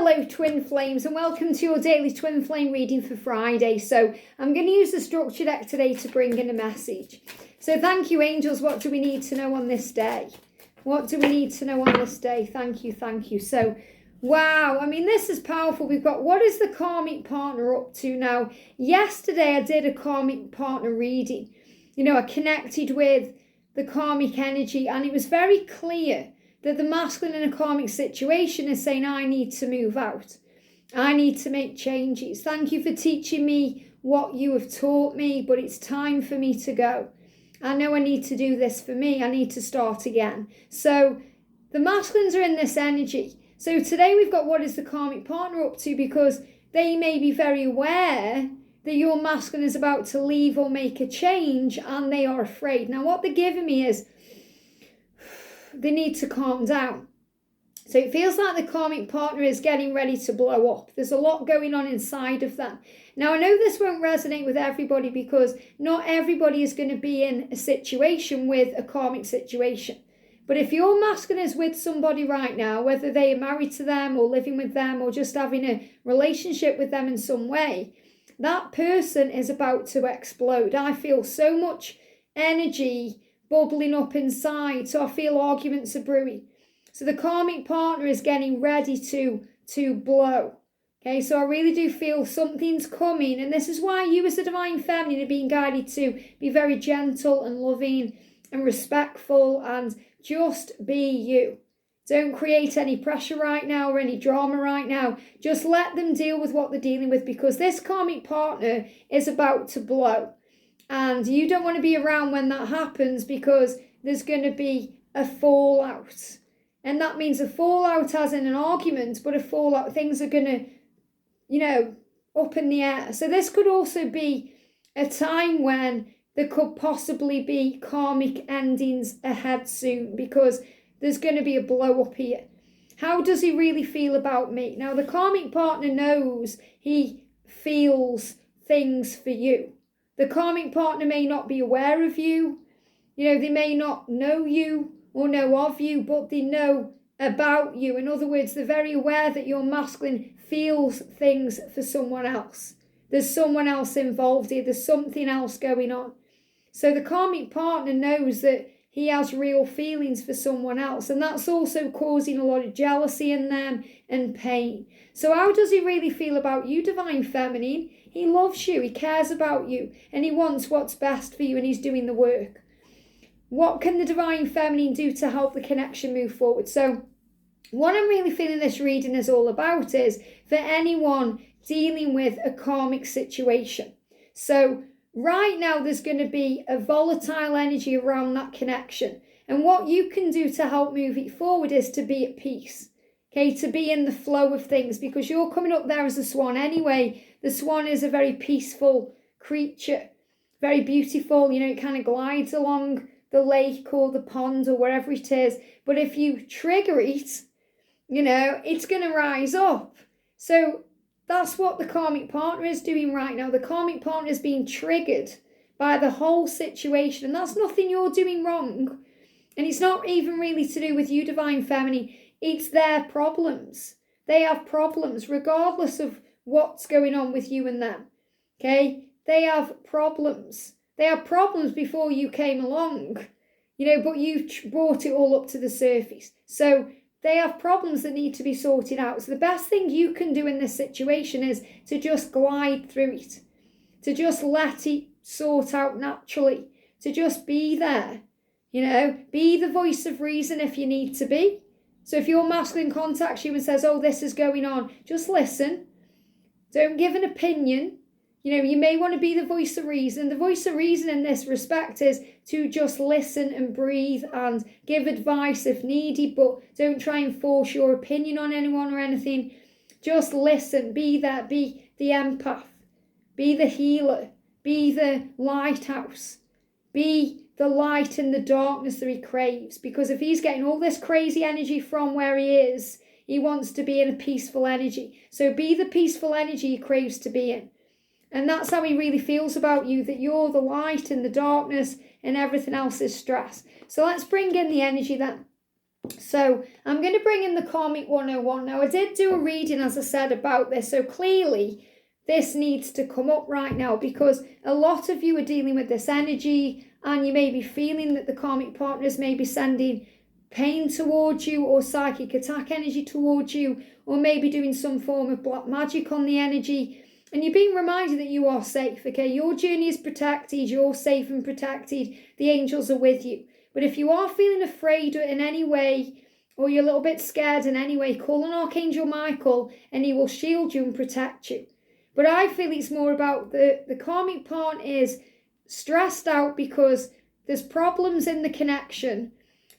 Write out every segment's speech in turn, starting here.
hello twin flames, and welcome to your daily twin flame reading for Friday. So I'm going to use the structure deck today to bring in a message. So thank you, angels. What do we need to know on this day? What do we need to know on this day? Thank you, thank you. So wow, I mean, this is powerful. We've got, what is the karmic partner up to now? Yesterday I did a karmic partner reading. You know, I connected with the karmic energy, and it was very clear that the masculine in a karmic situation is saying, I need to move out. I need to make changes. Thank you for teaching me what you have taught me, but it's time for me to go. I know I need to do this for me. I need to start again. So the masculines are in this energy. So today we've got, what is the karmic partner up to? Because they may be very aware that your masculine is about to leave or make a change, and they are afraid. Now what they're giving me is, they need to calm down. So it feels like the karmic partner is getting ready to blow up. There's a lot going on inside of them. Now I know this won't resonate with everybody, because not everybody is going to be in a situation with a karmic situation. But if your masculine is with somebody right now, whether they are married to them or living with them or just having a relationship with them in some way, that person is about to explode. I feel so much energy bubbling up inside. So I feel arguments are brewing. So the karmic partner is getting ready to blow. Okay, so I really do feel something's coming. And this is why you as the divine feminine are being guided to be very gentle and loving and respectful, and just be you. Don't create any pressure right now or any drama right now. Just let them deal with what they're dealing with, because this karmic partner is about to blow. And you don't want to be around when that happens, because there's going to be a fallout. And that means a fallout as in an argument, but a fallout, things are going to, you know, up in the air. So this could also be a time when there could possibly be karmic endings ahead soon, because there's going to be a blow up here. How does he really feel about me? Now, the karmic partner knows he feels things for you. The karmic partner may not be aware of you. You know, they may not know you or know of you, but they know about you. In other words, they're very aware that your masculine feels things for someone else. There's someone else involved here. There's something else going on. So the karmic partner knows that he has real feelings for someone else, and that's also causing a lot of jealousy in them and pain. So how does he really feel about you, divine feminine? He loves you, he cares about you, and he wants what's best for you, and he's doing the work. What can the divine feminine do to help the connection move forward? So what I'm really feeling this reading is all about is for anyone dealing with a karmic situation. So right now there's going to be a volatile energy around that connection. And what you can do to help move it forward is to be at peace. Okay, to be in the flow of things, because you're coming up there as a swan anyway. The swan is a very peaceful creature, very beautiful. You know, it kind of glides along the lake or the pond or wherever it is. But if you trigger it, you know, it's going to rise up. So that's what the karmic partner is doing right now. The karmic partner is being triggered by the whole situation. And that's nothing you're doing wrong. And it's not even really to do with you, divine feminine. It's their problems. They have problems regardless of what's going on with you and them. Okay? They have problems. They had problems before you came along. You know, but you brought it all up to the surface. So they have problems that need to be sorted out. So the best thing you can do in this situation is to just glide through it. To just let it sort out naturally. To just be there. You know, be the voice of reason if you need to be. So if your masculine contacts you and says, oh, this is going on, just listen. Don't give an opinion. You know, you may want to be the voice of reason. The voice of reason in this respect is to just listen and breathe and give advice if needed, but don't try and force your opinion on anyone or anything. Just listen, be there, be the empath, be the healer, be the lighthouse, be the light in the darkness that he craves. Because if he's getting all this crazy energy from where he is, he wants to be in a peaceful energy. So be the peaceful energy he craves to be in. And that's how he really feels about you, that you're the light in the darkness and everything else is stress. So let's bring in the energy then. So I'm going to bring in the Karmic 101. Now, I did do a reading, as I said, about this. So clearly, this needs to come up right now because a lot of you are dealing with this energy and you may be feeling that the karmic partners may be sending pain towards you or psychic attack energy towards you, or maybe doing some form of black magic on the energy. And you're being reminded that you are safe, okay? Your journey is protected, you're safe and protected. The angels are with you. But if you are feeling afraid in any way, or you're a little bit scared in any way, call on Archangel Michael and he will shield you and protect you. But I feel it's more about the karmic part is stressed out because there's problems in the connection.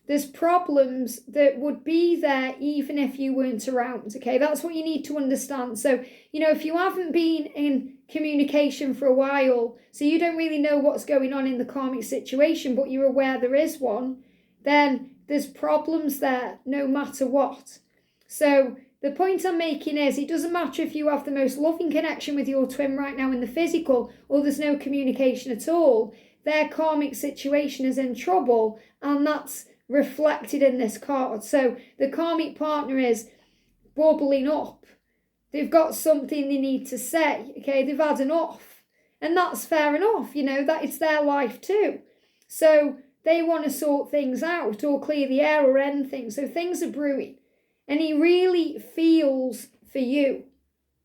There's problems that would be there even if you weren't around, okay? That's what you need to understand. So, if you haven't been in communication for a while, so you don't really know what's going on in the karmic situation, but you're aware there is one, then there's problems there no matter what. So the point I'm making is it doesn't matter if you have the most loving connection with your twin right now in the physical or there's no communication at all. Their karmic situation is in trouble, and that's reflected in this card. So the karmic partner is bubbling up. They've got something they need to say, okay? They've had enough. And that's fair enough, that it's their life too. So they want to sort things out or clear the air or end things. So things are brewing. And he really feels for you.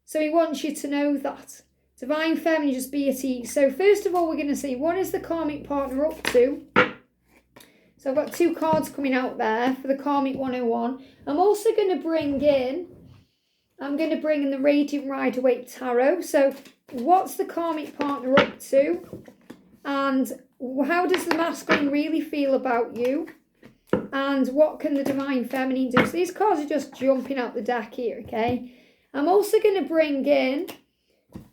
So he wants you to know that. Divine Feminine, just be at ease. So first of all, we're going to see, what is the karmic partner up to? So I've got 2 cards coming out there for the Karmic 101. I'm also going to bring in the Radiant Rider-Waite Tarot. So what's the karmic partner up to? And how does the masculine really feel about you? And what can the Divine Feminine do? So these cards are just jumping out the deck here, okay? I'm also going to bring in,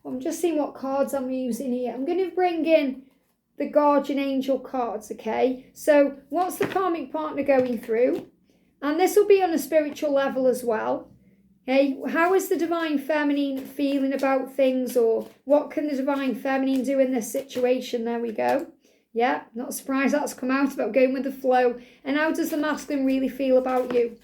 I'm just seeing what cards I'm using here. I'm going to bring in the Guardian Angel cards, okay? So what's the karmic partner going through? And this will be on a spiritual level as well. Okay, how is the Divine Feminine feeling about things, or what can the Divine Feminine do in this situation? There we go. Yeah, not surprised that's come out about going with the flow. And how does the masculine really feel about you?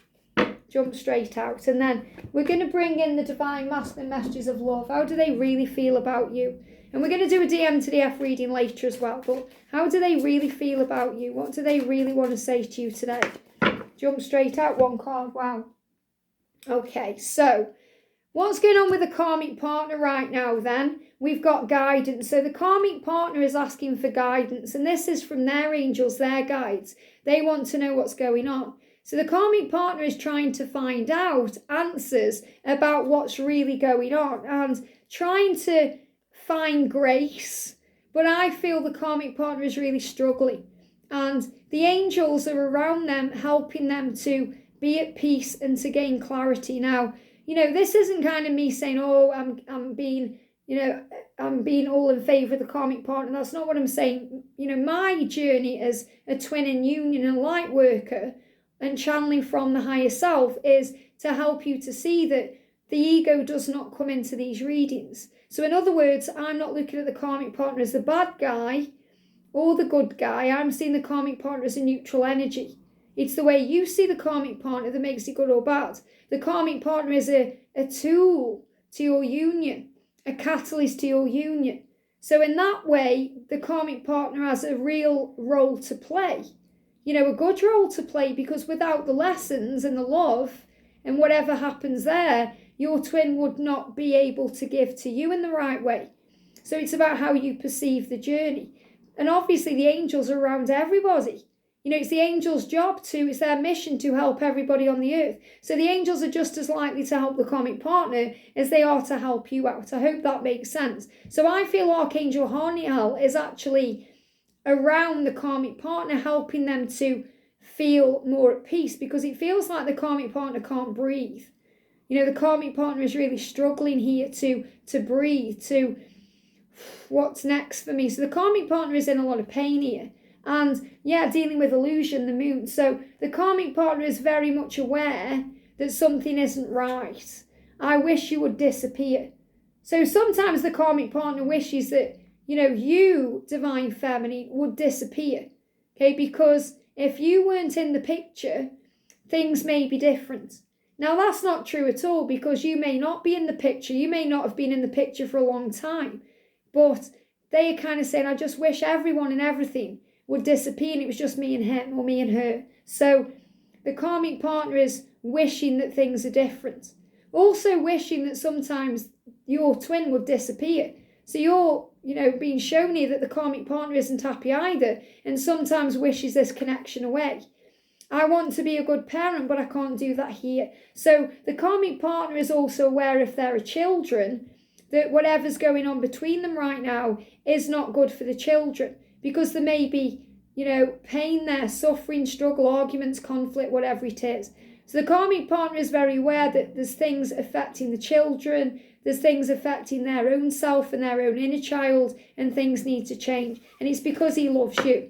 Jump straight out. And then we're going to bring in the Divine Masculine Messages of Love. How do they really feel about you? And we're going to do a DM to the F reading later as well. But how do they really feel about you? What do they really want to say to you today? Jump straight out. 1 card. Wow. Okay, so what's going on with the karmic partner right now then? We've got guidance. So the karmic partner is asking for guidance. And this is from their angels, their guides. They want to know what's going on. So the karmic partner is trying to find out answers about what's really going on and trying to find grace. But I feel the karmic partner is really struggling. And the angels are around them, helping them to be at peace and to gain clarity. Now, this isn't kind of me saying, oh, I'm being all in favour of the karmic partner. That's not what I'm saying. My journey as a twin in union and light worker and channeling from the higher self is to help you to see that the ego does not come into these readings. So in other words, I'm not looking at the karmic partner as the bad guy or the good guy. I'm seeing the karmic partner as a neutral energy. It's the way you see the karmic partner that makes it good or bad. The karmic partner is a tool to your union, a catalyst to your union. So in that way, the karmic partner has a real role to play. A good role to play, because without the lessons and the love and whatever happens there, your twin would not be able to give to you in the right way. So it's about how you perceive the journey. And obviously the angels are around everybody. It's the angels' job it's their mission to help everybody on the earth. So the angels are just as likely to help the karmic partner as they are to help you out. I hope that makes sense. So I feel Archangel Haniel is actually around the karmic partner, helping them to feel more at peace, because it feels like the karmic partner can't breathe. The karmic partner is really struggling here to breathe, to what's next for me. So the karmic partner is in a lot of pain here. And dealing with illusion, the moon. So the karmic partner is very much aware that something isn't right. I wish you would disappear. So sometimes the karmic partner wishes that, you, Divine Feminine, would disappear. Okay, because if you weren't in the picture, things may be different. Now, that's not true at all, because you may not be in the picture. You may not have been in the picture for a long time. But they are kind of saying, I just wish everyone and everything would disappear and it was just me and him or me and her. So the karmic partner is wishing that things are different. Also wishing that sometimes your twin would disappear. So you're, being shown here that the karmic partner isn't happy either, and sometimes wishes this connection away. I want to be a good parent, but I can't do that here. So the karmic partner is also aware, if there are children, that whatever's going on between them right now is not good for the children, because there may be, pain there, suffering, struggle, arguments, conflict, whatever it is. So the karmic partner is very aware that there's things affecting the children, there's things affecting their own self and their own inner child, and things need to change. And it's because he loves you.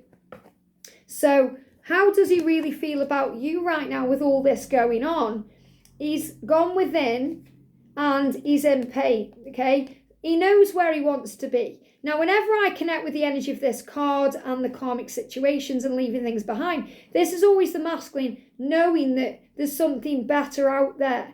So how does he really feel about you right now with all this going on? He's gone within and he's in pain, okay? He knows where he wants to be. Now, whenever I connect with the energy of this card and the karmic situations and leaving things behind, this is always the masculine, knowing that there's something better out there.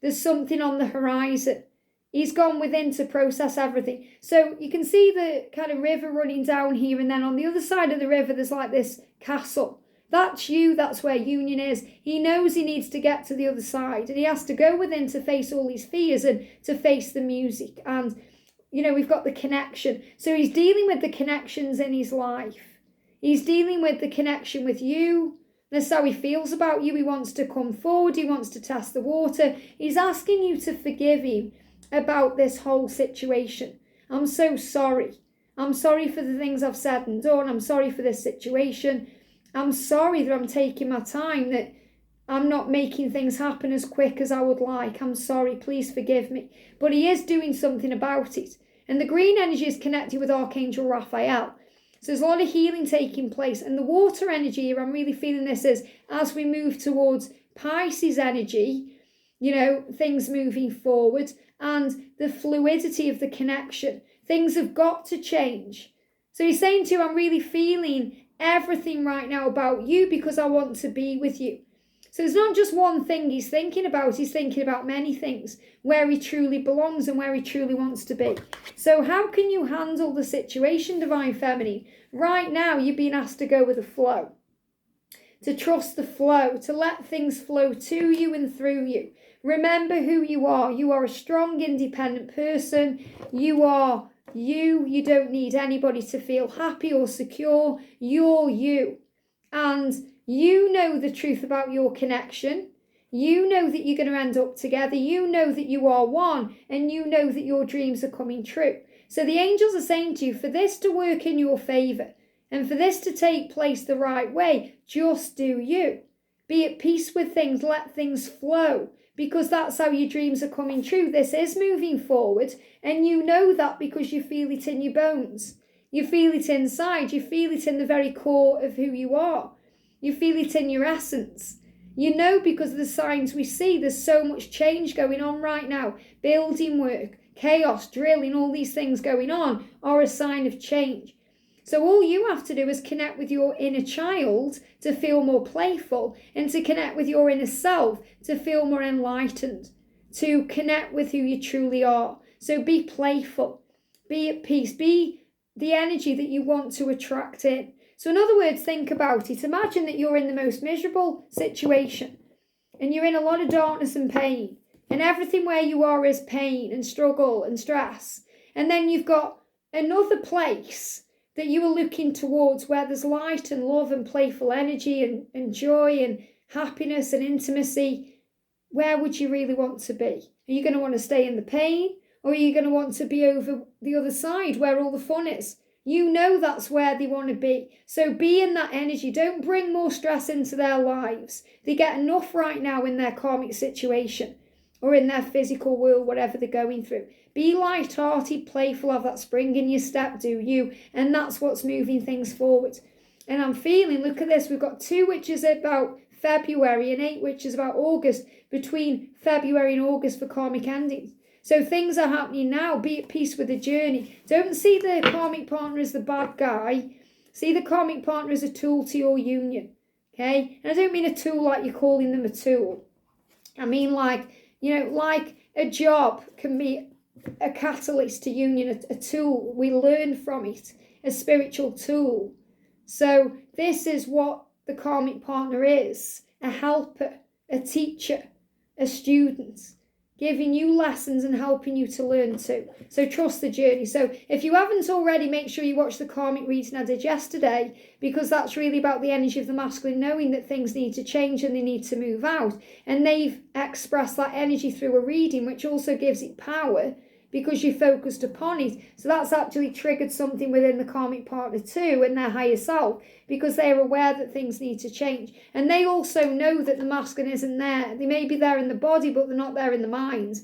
There's something on the horizon. He's gone within to process everything. So you can see the kind of river running down here, and then on the other side of the river, there's like this castle. That's you, that's where union is. He knows he needs to get to the other side, and he has to go within to face all these fears and to face the music. And, we've got the connection. So he's dealing with the connections in his life. He's dealing with the connection with you. That's how he feels about you. He wants to come forward. He wants to test the water. He's asking you to forgive him about this whole situation. I'm so sorry. I'm sorry for the things I've said and done. I'm sorry for this situation. I'm sorry that I'm taking my time, that I'm not making things happen as quick as I would like. I'm sorry, please forgive me. But he is doing something about it. And the green energy is connected with Archangel Raphael. So there's a lot of healing taking place. And the water energy here, I'm really feeling this as we move towards Pisces energy, things moving forward, and the fluidity of the connection. Things have got to change. So he's saying to you, I'm really feeling everything right now about you because I want to be with you. So it's not just one thing he's thinking about many things, where he truly belongs and where he truly wants to be. So how can you handle the situation, Divine Feminine? Right now, you're being asked to go with the flow, to trust the flow, to let things flow to you and through you. Remember who you are. You are a strong, independent person. You are you. You don't need anybody to feel happy or secure. You're you. And you know the truth about your connection. You know that you're going to end up together. You know that you are one, and you know that your dreams are coming true. So the angels are saying to you, for this to work in your favour and for this to take place the right way, just do you. Be at peace with things, let things flow, because that's how your dreams are coming true. This is moving forward, and you know that because you feel it in your bones. You feel it inside. You feel it in the very core of who you are. You feel it in your essence. You know, because of the signs we see, there's so much change going on right now. Building work, chaos, drilling, all these things going on are a sign of change. So all you have to do is connect with your inner child to feel more playful, and to connect with your inner self to feel more enlightened, to connect with who you truly are. So be playful, be at peace, be the energy that you want to attract in. So in other words, think about it. Imagine that you're in the most miserable situation and you're in a lot of darkness and pain, and everything where you are is pain and struggle and stress. And then you've got another place that you are looking towards where there's light and love and playful energy and joy and happiness and intimacy. Where would you really want to be? Are you going to want to stay in the pain, or are you going to want to be over the other side where all the fun is? You know that's where they want to be. So be in that energy. Don't bring more stress into their lives. They get enough right now in their karmic situation or in their physical world, whatever they're going through. Be light-hearted, playful, have that spring in your step, do you. And that's what's moving things forward. And I'm feeling, look at this, we've got 2 which is about February and 8 which is about August, between February and August for karmic endings. So things are happening now. Be at peace with the journey. Don't see the karmic partner as the bad guy. See the karmic partner as a tool to your union. Okay? And I don't mean a tool like you're calling them a tool. I mean like, like a job can be a catalyst to union, a tool. We learn from it, a spiritual tool. So this is what the karmic partner is: a helper, a teacher, a student, giving you lessons and helping you to learn too. So trust the journey. So if you haven't already, make sure you watch the karmic reading I did yesterday, because that's really about the energy of the masculine knowing that things need to change and they need to move out. And they've expressed that energy through a reading, which also gives it power because you focused upon it. So that's actually triggered something within the karmic partner too, and their higher self, because they're aware that things need to change. And they also know that the masculine isn't there. They may be there in the body, but they're not there in the mind.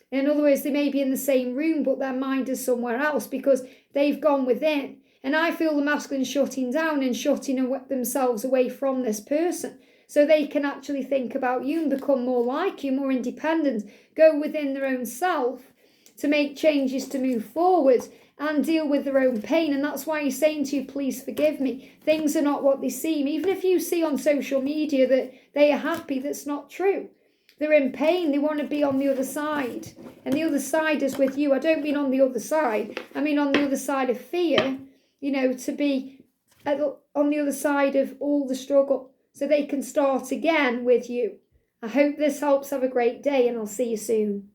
In other words, they may be in the same room, but their mind is somewhere else because they've gone within. And I feel the masculine shutting down and shutting themselves away from this person, so they can actually think about you and become more like you, more independent, go within their own self to make changes to move forward and deal with their own pain. And that's why he's saying to you, please forgive me. Things are not what they seem. Even if you see on social media that they are happy, that's not true. They're in pain. They want to be on the other side. And the other side is with you. I don't mean on the other side. I mean on the other side of fear, to be on the other side of all the struggle, so they can start again with you. I hope this helps. Have a great day, and I'll see you soon.